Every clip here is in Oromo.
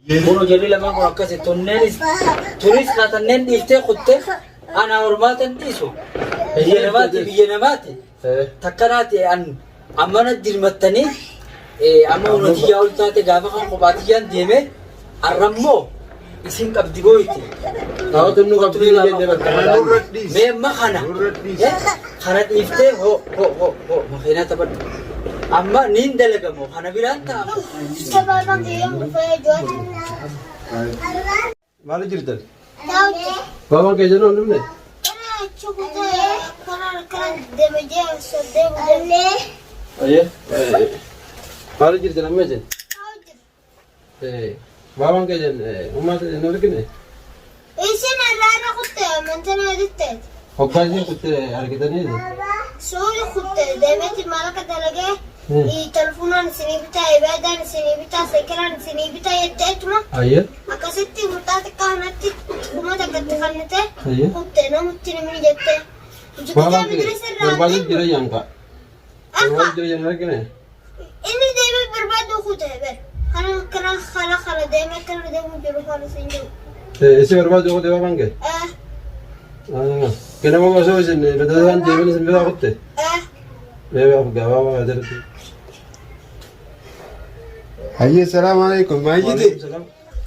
Kuno jadi lama ko kasi tunis katanen difte kutte ana hormatan diso. Biyana mati. Takkanati an amana dirmattani amma unati yaultate gafa kan qobatiyan deme arrammo isin qabdi goyti. Tahu tu nu kapti ni dia berkawan. Me makhana. Khana difte ho makhina tabat. Amma nin dalaga mo khana biranta. Sababang dia mufayad. Malu cerita. Tahu. Bawa ke jano ni. Cukup kan demaja sedem dele. Ayah. Malu cerita nama je. Bawa ke jan. Umat nol kene. Isin arana kutte mantene editte. Hokaji kutte har kita ni. Soori kutte demeti malaka dalage. I telefonan sini bita ibadan sini bita sekiran sini bita yettetuma. Ayah. Akasitti mutati kanatti kumata gattifanite. Ayah. Kutte namuttini min jette. Bawa ke. Berbagi jira yang kak. Berbagi jira yang har kene. Ini deme berbadu kutte ber. Kana deme kana deme juru kana sinju. Ese berbagi tu dewa bangke. Kena bawa so sini. Betul kan dia ni sembilan kutte. Bawa bawa ada tu. Hayya assalamualaikum majidi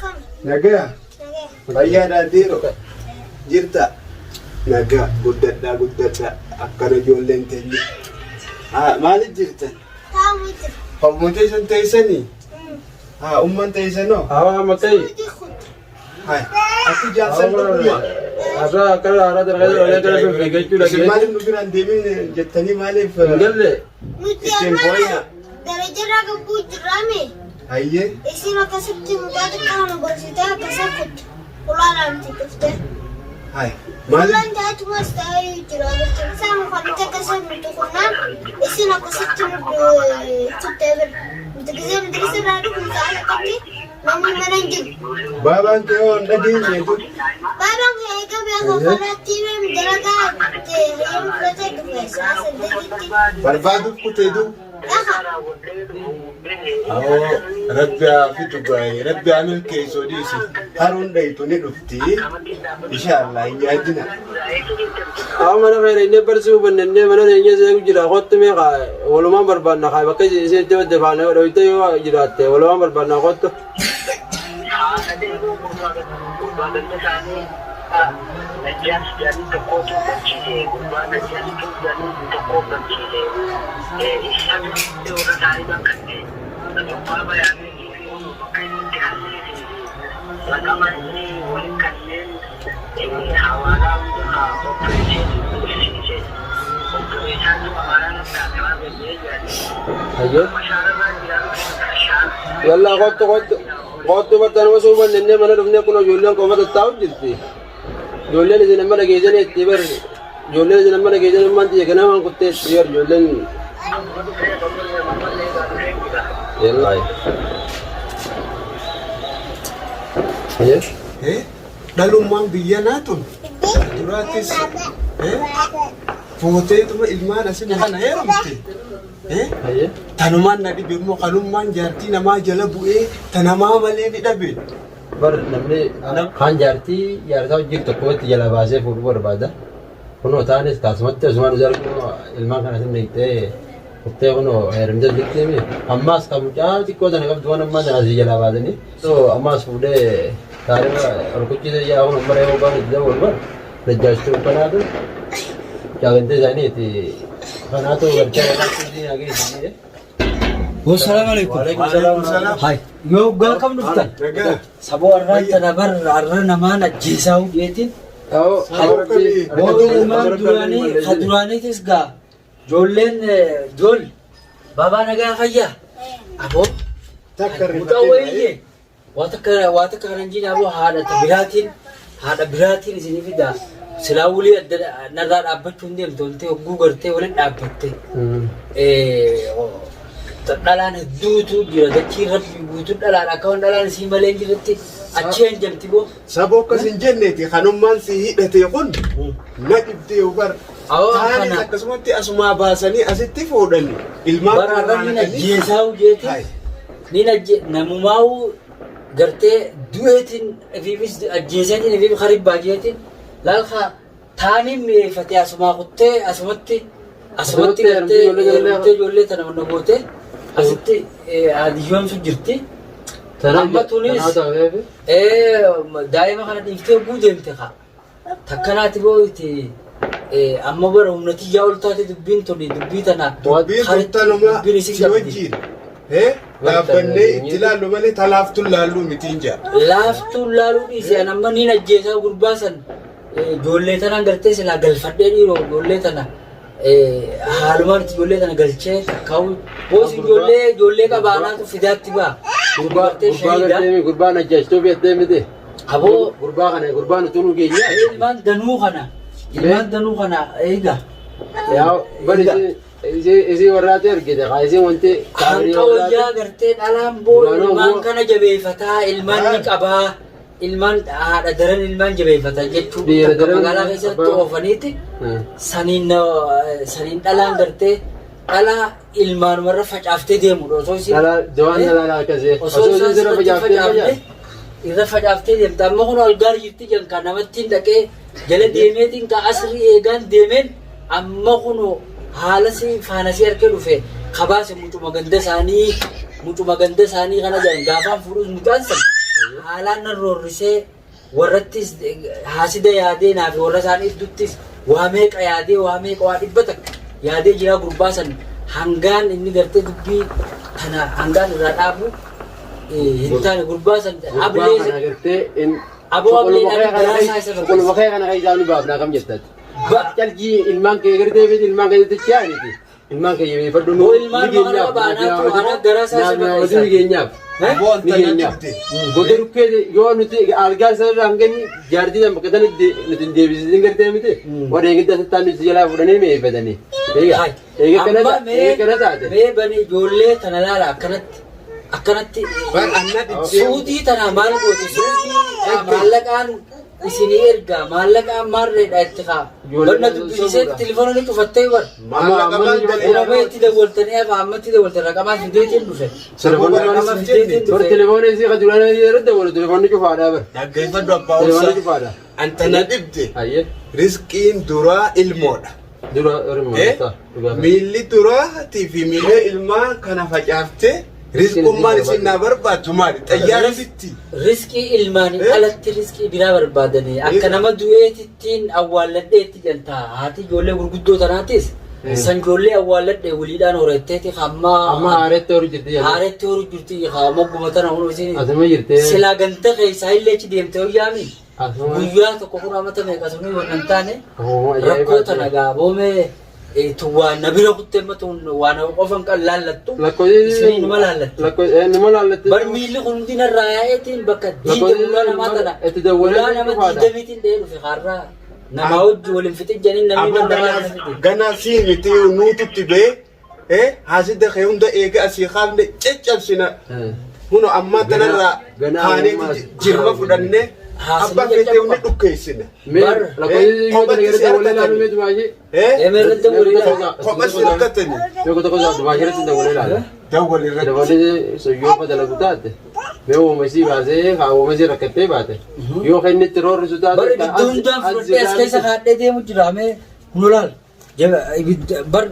Kam. naga Nage. bayya da diro jirta naga guddadda akkana jollen tenni mali jirta Tahu itu. fammote san taysani umman taysano Awak makai. Itu kutte. hay aku jasan dunya Ada kalau ada terkait oleh kalau berbagai tu lagi. mali nubiran demin jettani mali Enggak le. Nuti Isin boyna. Daraja raga bujrami. hayye Isin akasitti mutati kana borsita akasakut. Ularan tikufte. hay mali Ulan jatu mas tayo jira. Sama kalite kasar mutu kunan. Isin akasitti kutte ber. Mutagizem radu kumsala kati. Namun menanjik. baban ke on dadi netu Babang hega biasa kanati mem daraga. Yang berarti kufesa sedikit. barbadu kutedu awo rabbi afitu gai rabbi amil ke so disi harun dai to ne dufti insha Allah yadina Awak mana kaya ini persu benar ni mana ni saya jira kot tu mereka walaupun berban nak apa kerja saya tu depan orang itu yo jira te walaupun berban nak kot tu. Ayo. Yalla kot tu betul masuk benar ni mana rumnya kuno jualan kau betul tahu jadi. Jualan ni nama lagi jadi tiber. Jualan ni nama lagi jadi mandi kenapa aku tes tiber jualan. Yalla. Ayo. dalumang biya naton duratis fote itu mah ilman asin kana herumti Ayo. tanuman na di bimo kalumman jarti nama jala bue tanama male di dabe Bar namni khan jarti yar tau jik to kot jala base football bada kuno tanis kasmatte usman jar kuno ilman kana sin nikte kutte kuno herimja dikte mi ammas kamucha tikko jana kam duan amma jana si jala bada ni so ammas fude tare और कुछ चीजें या उन नंबर है वो बार जब वो बार रजिस्टर बना दो क्या कहते जानी थी बना तो बच्चा वाला चीजें आगे इसलिए Wassalamualaikum. Waalaikumsalam. Hai. Yo gal kam duftan. naga Sabo arran tanabar arran nama najisau yetin. आओ Durani khadurani tisga. Jollen jol. Baba naga khayya. Abo takkar mutawayye. Wata karanjin abo hada biratin isini fida. Silawuli nazar abbatun dem tolte gugarte wala abbatte. Dalaan hedduutu jira dachii rabbi guutuu dhalaan akka waan dhalaan sii malee jirutti achi hin jamti boo. sabo akkasin jenneti kanummaan si hidhate kun na dhibdee bar Awoo taanis akkana. akkasumatti asumaa baasanii asitti fuudhani ilmaan Bara irra ni najjeesaa'u jeeti. Ni namumaa'u gartee du'eetiin ifiifis ajjeeseetiin ifiif harib baajeetiin laalka taaniin mi'eeffatee asumaa kuttee asumatti gartee ijoollee tana manna gootee asitti adiyyoon sun jirti. Amma tunis daa'ima kana dhiiftee oguu deemte kaa takkanaati boo'iti amma bara humnatiyyaa ol taate dubbiin tuni dubbii tana dubbiin isin qabdi. Dhaabbannee itti ilaallu malee talaaftuun laalluu mitiin jaa. Laaftuun laalluu dhiisee amma niin ajjeesaa gurbaa san ijoollee tanaan gartee silaa galfadhee dhiiroo ijoollee tana haalumaan itti ijoollee tana galchee kaa'u boos ijoollee qabaanaatu fidaatti ba'a. Gurbaan ajjeestuu beektee miti. Aboo gurbaan utuu nu geenya. Ilmaan danuu kana eega. Yaa bari isii warraatu ergite kaa isiin wanti. Hanqa wayyaa gartee dhalaan boo ilmaan kana jabeeffataa ilmaan ni qabaa. Ilmaan haadha daran ilmaan jabeeffataa jechuudha. Magaalaa keessatti oofaniiti. Saniin dhalaan gartee dhalaa ilmaanumarra facaaftee deemudha. Osoo isiin irra facaaftee deemta. Amma kun algaar jirti jenka namattiin dhaqee jala deemeetiin ka asrii eegaan deemeen amma kun haala faanasii harkee dhufe kabaase mucuma ganda isaanii kana jedhan gaafaan fuudhuus mucaan san haalaan nan roorrisee warrattis haasida yaadee naaf warra isaaniif duttis waa meeqa yaadee waa 100 yaadee jira gurbaa san hangaan inni gartee dubbii tana hangaan irraa dhaabu hin taane gurbaa san ablee kana kaisaanu baafnaa kam jettati. Calqii ilmaan kee gartee fi ilmaan kee jettee yaaniti. Ilmaan kee yeeffadhu nu ni geenyaaf. Gote rukkee yoo nuti algaa sanarraa hangani jaartii san bakka sanatti nuti deebisiisin gartee miti. Warreen gidda sattaan nuti jalaa fudhanii mi'eeffatanii. Eega kana taate. Mee bani ijoollee tana laala akkanatti suutii tana maal gooti suutii maallaqaan isinii ergaa maallaqaan maarreedha itti kaa banna dubbisiisee telefoona ni cufattee bar uumamee itti dawwaltanii hafa ammatti dawwaltan raqamaa fideetiin dhufe telefoona isii ka duraan irra dawwalu telefoonni cufaadhaa bar dhaggeeffadhu abbaa obsaa antana dhibde riskiin duraa ilmoodha. Miilli duraatii fi miilli ilmaa kana facaaftee rizqummaan isin naa barbaaddu maali? Xayyaara bitti. Rizqii ilmaanii alatti rizqii biraa barbaadanii akka nama du'eetittiin awwaalladheetti jantaa haati ijoollee gurguddoo tanaatis san ijoollee awwaalladhee waliidhaan horatteeti amma haaretti horu jirti. Haaretti horu jirti mogguma tana hunu isin silaa ganta keessaa illee achi deemtee hoyyaamin guyyaa tokko kun amata meeqa sunii waan taane rakkoo tana gaaboomee waan na bira kuttee matuun waan qofan kan laallattu isin nima laallattu bar miilli kun hundi narraa yaa'eetiin bakka diida ulaa namaa tana ulaa nama diidamiitiin dhee dhufe har'aa namaa hojii waliin fixin janiin namni dandamaa kana fite ganaa sii miti nuututti bee haasida kee hunda eega asii kaafne caccabsina huno ammaa tanarraa kaaneeti jirma fudhanne abbaa feetee hundi dhukkeessine kophaas hirkatani yoo dalagu taate mee uumasii baasee uumasii rakkattee baate yoo kan inni itti roorrisu taate bar ibidda hundaan fudhadhee as keessa kaadhee deemu jira mee hunolaal bar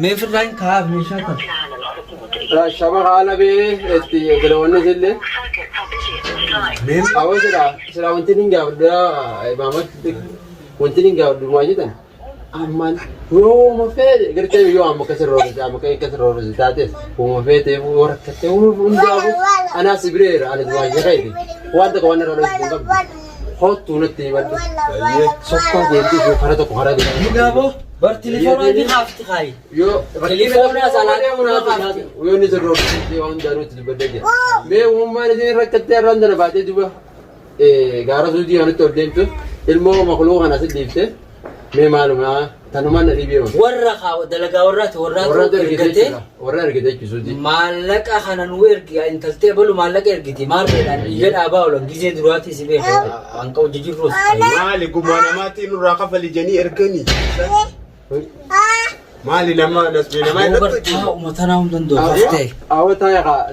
mee firraan kaa'aaf meeshaa kan shaba haala bee itti galawanne sillee awwa sila wanti nin gaafadha maamatti wanti nin gaafadhu maa jedhan ammaan yoo ma fedhe gartee yoo amma akkas roorrisu taates uuma feetee yoo rakkattee hundaafu anaa sibireera ani duwwaayya kayti waan tokko waan irra dhooftu hin qabdu hoottuu natti hibadhu sokkaa deemtuu fi kara tokko kara deemu. Gaaboo bar telefoonaa ni haafti kaayi. Yoo telefoonaa salaatee haafti. Yoo inni sirroo fi waan daaruutti dubbadde jira. Mee uumammaan isin rakkattee irraan dana baatee duba gaara suutii kanatti ol deemtu ilmoo makuluu kana si dhiifte mee maaluma tanumaan na dhibee malee. Warra dalagaa warraatu ergatee warra ergatee jechuuti. Maallaqa kana nu ergi intaltee balu maallaqa ergiti maal jedhan iyya dhaabaa oolan gizee duraatii si beeku hanqa hojii jirruus. Maali gumaa namaatiin nurraa kafali janii erganii. مالي لما نسبي لما برتا ومتنا ومدندو فتي أو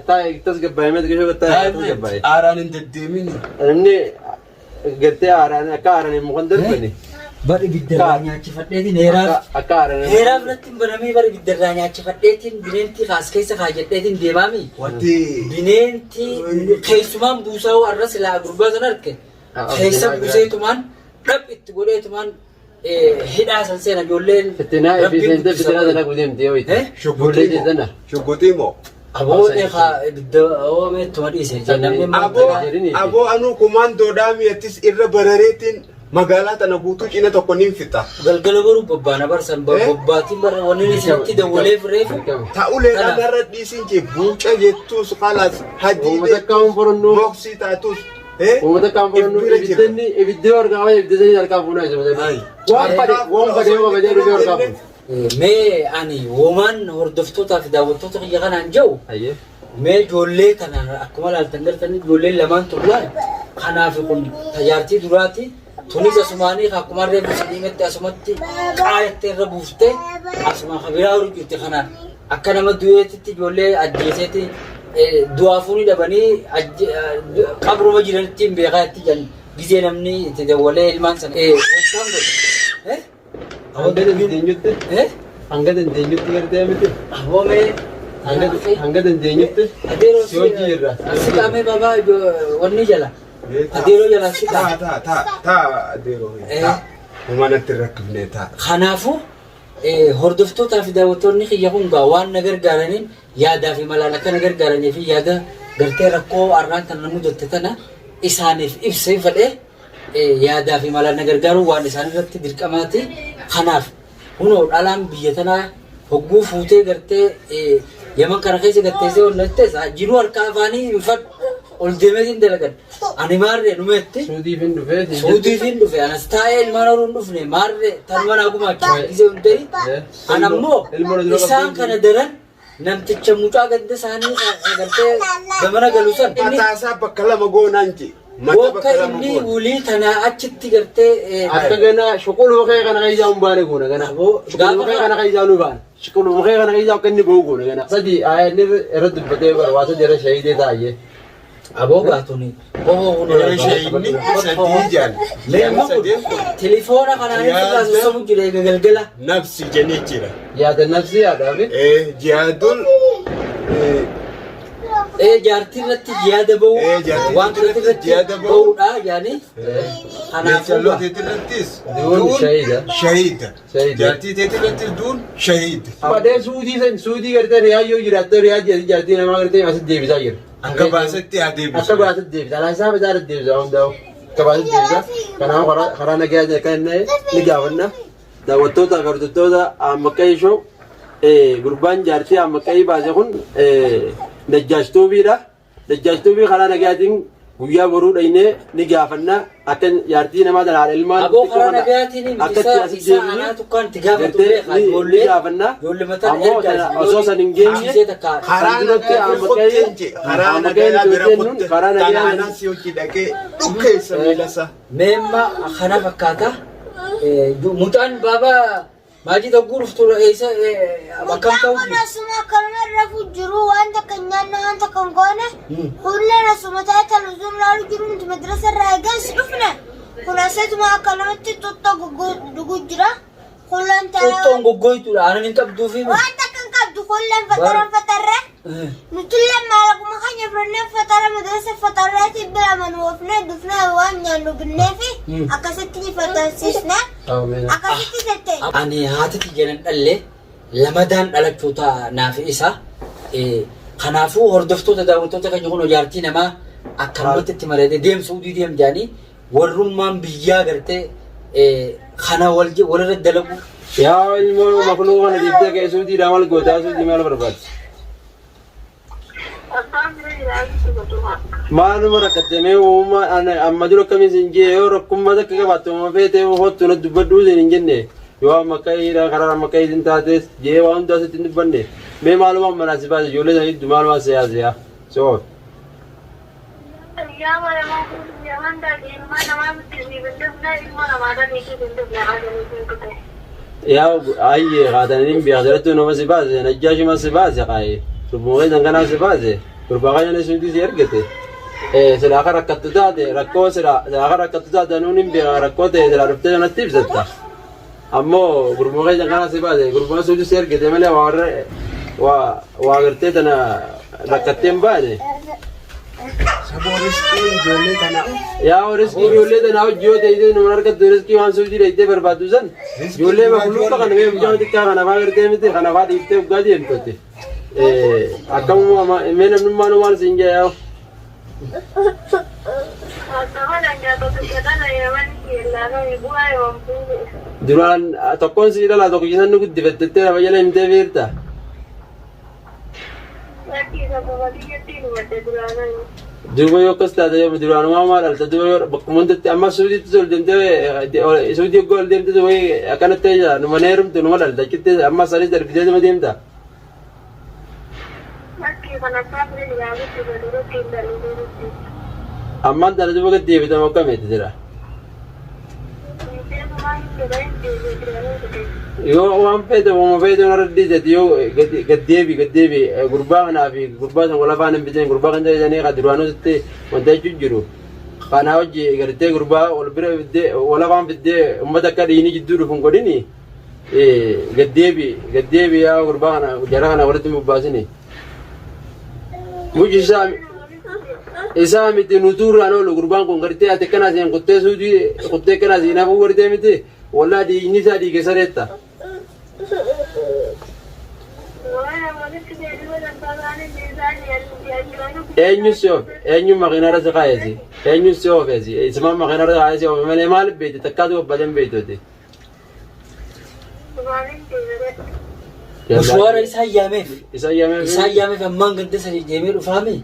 تاي تسقب ما تقول شو تاي تسقب أران أنت الدمين إني قلت أران أكارن مقدر بني bari bidaranya cifatdeetiin heeraaf irratti banamee bari bidaranya cifatdeetiin bineentii kaas keessa kaayadheetiin deemaami bineentii keessumaan buusaa arra silaa gurbaa san arge keessa buuseetumaan dhab itti godheetumaan hidhaa san seena ijoolleen fitinaa sana gudeemti yoo itti shuggutii jedhana shuggutii moo aboo eegaa ibidda oomeetuma dhiise jennamni aboo anuu kumaandoodhaa mi'attis irra barareetiin magaalaa tana guutuu cina tokko nin fixa. Galgala baruu bobbaana barsan bobbaatiin bara wanni isinitti dawwalee fireefu. Ta'ulee kanarra dhiisin jee buuca jettuus qalas hajii boksii taatus. Uummata kaan fuudhannu ibiddi argama ibiddi harkaa fuunaa isa waan badee dhufee harkaa fuunu. Mee ani woomaan hordoftootaa fi daawwattoota kiyya kanaan jiru. Mee ijoollee kana akkuma ilaaltan gartanii ijoolleen lamaan turlaan kanaaf kun tajaajiltii duraati. Tunis asumaanii akkuma reefu sadiimatti asumatti qaayattee irra buuftee asuma kabiraa horii jirti kanaan akka nama du'eetitti ijoollee ajjeeseeti du'aa fuunii dhabanii qabruma jiranitti hin beekaatti jiran gizee namni itti dawwalee ilmaan sana. Hanga dandeenyutti gartee miti. Aboomee hanga dandeenyutti si hojii irra. Asi qaamee babaa wanni jala. Adeeroo jala si taa adeeroo. Uummanatti rakkifnee taa. Kanaafuu hordoftootaa fi daawwattoonni kiyya kun waan na gargaaraniin yaadaa fi malaan akka na gargaaranii fi yaada gartee rakkoo arraan kan na mudatte tana isaaniif ibsee fedhee yaadaa fi malaan na gargaaru waan isaan irratti dirqamaati. Kanaaf kunoo dhalaan biyya tanaa hogguu fuutee gartee yaman kana keessa gatteessee onnattes jiruu harkaa afaanii hin fadhu ol deemeetiin dalagan. Ani maarree numeetti suudiif hin dhufe anas taa'ee ilmaan horuun dhufne maarree tanuma naa gumaachisa gisee hundee anammoo isaan kana daran namticha mucaa ganda isaanii gartee gamana galuusan mataasaa bakka lama goonaan jee. Wokka inni ulii tanaa achitti gartee akka gana shuquluu kee kana keeyyaa hin baane goona gana shuquluu kee kana keeyyaa nu baane shuquluu kee kana keeyyaa akka inni bahu goona gana sadi ayyaanni irra dubbatee waa sadi irra shahidee taa'ee aboo baatuni shahidni sadii jaan telefoona kanaan taasisamu jira galgala nafsi jennee jira yaada nafsi yaadaafi jihaadul jaartii irratti jihaada bahu wanta irratti bahudha yaani kanaafuu irrattis duun shahida jaartii irrattis duun shahida badee suudii gartee riyaayyoo jiraattee riyaa jaartii namaa gartee asitti deebisaa jira akka baasetti adeebisu akka baasetti deebisa alaasaa bitaa deebisa hundaa'u akka baasetti deebisa kanaaf karaa nagaa kan ni gaafanna daawwattoota garduttoota ammakkaishoo gurbaan jaartii ammakkayii baase kun Dajjaastuubiidha. Dajjaastuubii karaa nagaatiin guyyaa boruu dhaynee ni gaafanna akka jaartii namaa tanaan ilmaan aboo karaa nagaatiin isa anaa tukkaan itti gaafatu ni gaafanna ammoo osoo san hin geenye karaa nagaa si hojii dhaqee dhukkeessa miilasa. Meemma kana fakkaata mucaan baabaa Maji tokko dhuftuu eessa bakka ta'u. Asuma kana rafu jiru wanta kanyaan wanta kan goone hulleen asuma taa'ee luzuun laalu jiru nuti madrasa irraa eegan si dhufne kun aseetuma akka namatti xoxxoo dhugu jira hulleen taa'ee. Xoxxoon goggoytuudha aanan hin qabduufi. Wanta kan qabdu hulleen fataran fatarre nutullee maalaquma kanya birannee fatara madrasa fatarreeti bira manuufne dhufne waan nyaannu binneefi akkasitti ni fatarsiisne. Akkasitti jettee. Ani haati xiyyeeran dhalle lamadaan dhalachoota naaf isa. Kanaafuu hordoftoota daawwattoota kan kun jaartii namaa akkanumatti itti maratee deemsuu deem jaanii warrummaan biyyaa gartee kana walirra dalagu. Yaa ilmoo maknuu kana diibdee keessuutii daamal gootaa suutii maal barbaachisa? Maaluma rakkattamee uumaa amma dura akkamiin siin jee yoo rakkummaa takka qabaattu uumaa feetee hottu na dubbadhuu siin hin jenne yoo amma ka'iidha karaa amma ka'iidin taates jee waan hundaa sitti hin dubbanne mee maaluma manaa si baase ijoollee sanii dubbii maaluma si yaase yaa soo. Yaa ayyee qaataniin beekadatu nama si baase najjaashima si baase qaaye lubbuun danganaa si baase gurbaqaan suutii si ergate silaa akka rakkattu taate rakkoo silaa akka rakkattu taate nuun hin beeka rakkoo ta'e silaa dhuftee sanatti ibsatta ammoo gurbaqaan danganaa si baase gurbaqaan suutii si ergate malee waa gartee tana rakkattee hin baane. Saboo riskii ijoollee kana. Yaa riskii ijoollee tana hojii ta'ee nama argattu riskii waan suutii dheeyitee barbaaddu san ijoollee bakuluufa kana mee mucaa xiqqaa kana faa gartee miti kana faa dhiiftee waggaa deemtotte akkamuma mee namnummaan maal siin jee yaa. Duraan tokkoon si dhala tokko jisan nu guddifattettee lafa jala himtee beekta. Duuba yoo akkas taate yoo duraanumaa maal dhalta duuba yoo bakkuma hundatti amma suudiitti ol deemtee suudii oggoo ol deemtee wayii akkanatti jira numa neerumtu numa dhalta achitti amma sanis darbitee numa deemta. Ammaan tana duuba gad deebitamu akkamitti jira. Yoo waan feete waan feete warra dhiisati yoo gaddeebi gurbaa kanaa fi gurbaa san walafaan hin biteen gurbaa kan jedhanii kan duraanutti wanta jechuun jiru kanaa hojii gartee gurbaa wal bira fiddee walafaan fiddee uummata akka dhiinii jidduu dhufuun godhini gaddeebi yaa gurbaa kana jara kana walitti mubbaasini. Muji isaa miti nutuurraan oolu gurbaan kun gartee ati akkanaa seen kuttee suutii kuttee akkanaa seenaafuu gartee miti wallaa dhiigni isaa dhiige sareetta. Eenyu si oofe eenyu makiinarra si kaayesi eenyu si oofesi isuma makiinarra kaayesi oofe malee maal beekte takkaatu obbaleen beektote. Mashwaara isaa yaameef ammaan ganda sadii deemee dhufaame.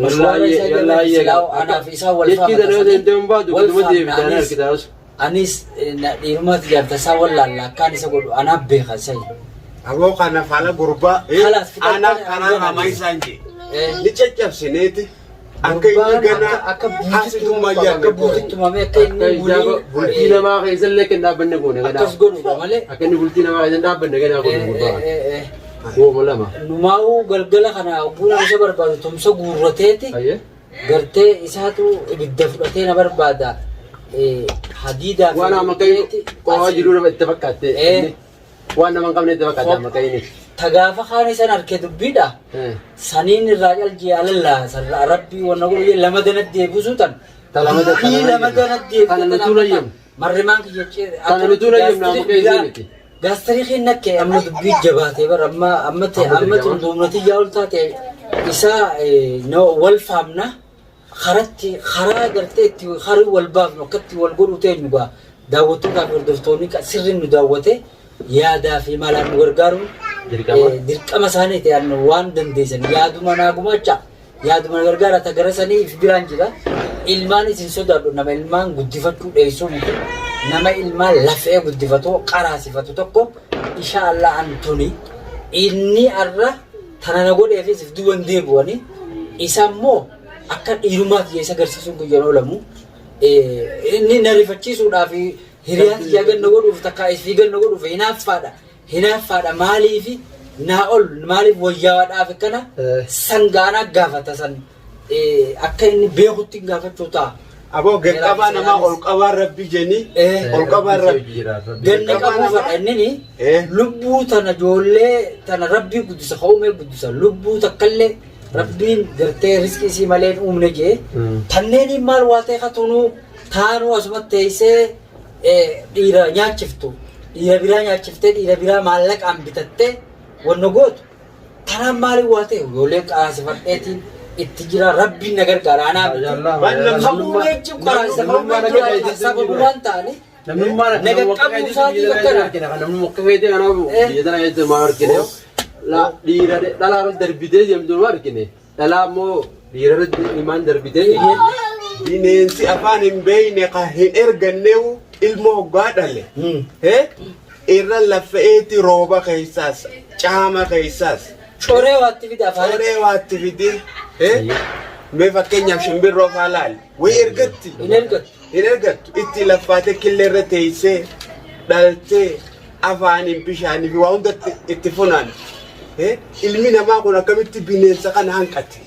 Mashwaara isaa yaameef anaaf isaa wal faama. Anis dhiirummaatti jaartasaa wallaalla akkaan isa godhu anaaf beeka sayi. Aboo kana faala gurbaa ana karaa hamaa isaan jee ni caccabsineeti akka inni gana haasitummayyaa akka buutittumame akka inni bultii namaa keessa illee kan dhaabbanne goone akkas godhuudha malee akka inni bultii namaa keessa dhaabbanne ganaa godhu gurbaa gooma lama. Numaa'uu galgala kana bu'uura isa barbaadu tumsa guurrateeti gartee isaatu ibidda fudhatee na barbaada. Hadiidaa waan amma ka'e qo'aa jiru nama itti fakkaatte waan nama hin qabne itti fakkaate amma ka'ini. Tagaafa kaan isan harkee dubbiidha. Saniin irraa calji alallaa sarara rabbii wanna godhu lama danatti deebisuu tan. Lama danatti deebisuu kana nutuu layyam. Marrimaan kiyya ceere. Kana nutuu layyam nama ka'e miti. Gaastarii kennakkee amma dubbii jabaatee bara amma tunduumnati yaa ol taate isaa wal faamna. Karaa gartee itti harii wal baafnu akkatti wal godhu ta'e nu gaa daawwattootaaf hordoftoonni sirriin nu daawwate yaadaa fi malaan nu gargaaruun dirqama isaanii ta'an waan dandeessan yaaduma naa gumacha yaaduma gargaara ta gara sanii if biraan jira ilmaan isin sodaadhu nama ilmaan guddifachuu dheessuu miti nama ilmaan lafee guddifatu qaraasifatu tokko inshaallah antuni inni arra tana na godheefis if duwan deebi'anii isa immoo akka dhiirumaaf jeessa agarsiisuun guyyaan oolamu inni na rifachiisuudhaaf hiriyaatti jaaganna godhuuf takka fiiganna godhuuf hinaaffaadha maaliif naa ol maaliif wayyaadhaaf akkana sangaanaa gaafata san akka inni beekutti gaafachuu ta'a. Aboo gaqqabaa namaa ol qabaa rabbi jenii ol qabaa rabbi ganna qabuu fadha innini lubbuu tana ijoollee tana rabbii guddisa ka'umee guddisa lubbuu takkallee rabbiin gartee riskii isii malee uumne jee tanneen maal waa ta'e katunuu taanuu asumatti teessee dhiira nyaachiftu dhiira biraa nyaachiftee dhiira biraa maallaqaan bitattee wanna gootu tanaan maaliin waa ta'e ijoolleen qaraasifadheetiin itti jira rabbiin na gargaara anaaf hamuu jechuun qaraasifadhee sababa waan ta'ani naga qabuu isaatii bakkana namni mukka feetee kanaaf biyya tana keessatti maa argine la dhiira dhalaa irratti darbitee deemtu nu argine dhalaa immoo dhiira irratti ilmaan darbitee bineensi afaan hin beeyne ka hin erganneewu ilmoo hoggaa dhale irra laffa'eeti rooba keessaas caama keessaas coree waatti fide afaan coree waatti fide mee fakkeenyaaf shimbirroo faa laali way ergatti hin ergattu itti laffaate killee irra teessee dhaltee afaanin bishaanii fi waa hunda itti funaan. Ilmi namaa kun akkamitti bineensa kana hanqate.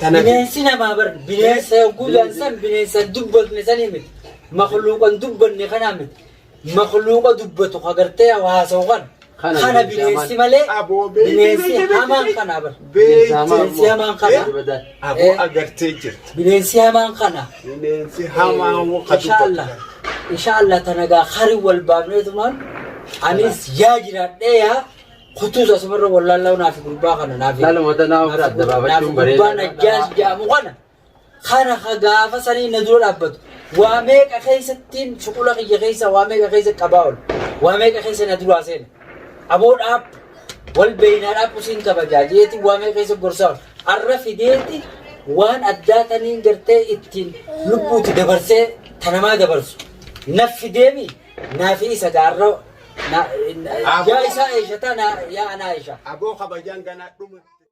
Bineensi namaa bar bineensa guddaan san bineensa dubbatne sanii miti. Makhluuqan dubbanne kanaa miti. Makhluuqa dubbatu agartee haasa'u kan. Kana bineensi malee bineensi hamaan kana bar. Bineensi hamaan kana. Aboo agartee jirti. Bineensi hamaan kana. Bineensi hamaan wakka Inshaallah tanagaa khari wal baafneetumaan anis yaa jiraadhee yaa kutuus asumarra wallaalaa naafi gurbaa kana naafi. Laala mata naa ofirraa adda baafachuun bareeda. Gurbaa najjaas jedhamu kana gaafa sanii na dura dhaabbatu. Waa meeqa keessattiin shuqula kiyya keessa waa meeqa keessa qabaa ol. Waa meeqa keessa na duraa seena. Aboo dhaab wal beeynaa dhaabu siin kabajaa jeeti waa meeqa keessa gorsaa ol. Arra fideeti waan addaa taniin gartee ittiin lubbuuti dabarsee tanamaa dabarsu. Naffi deemi naafi isa gaarra yaa isa eeshataa yaa anaa eesha. Aboo kabajaan ganaa dhume.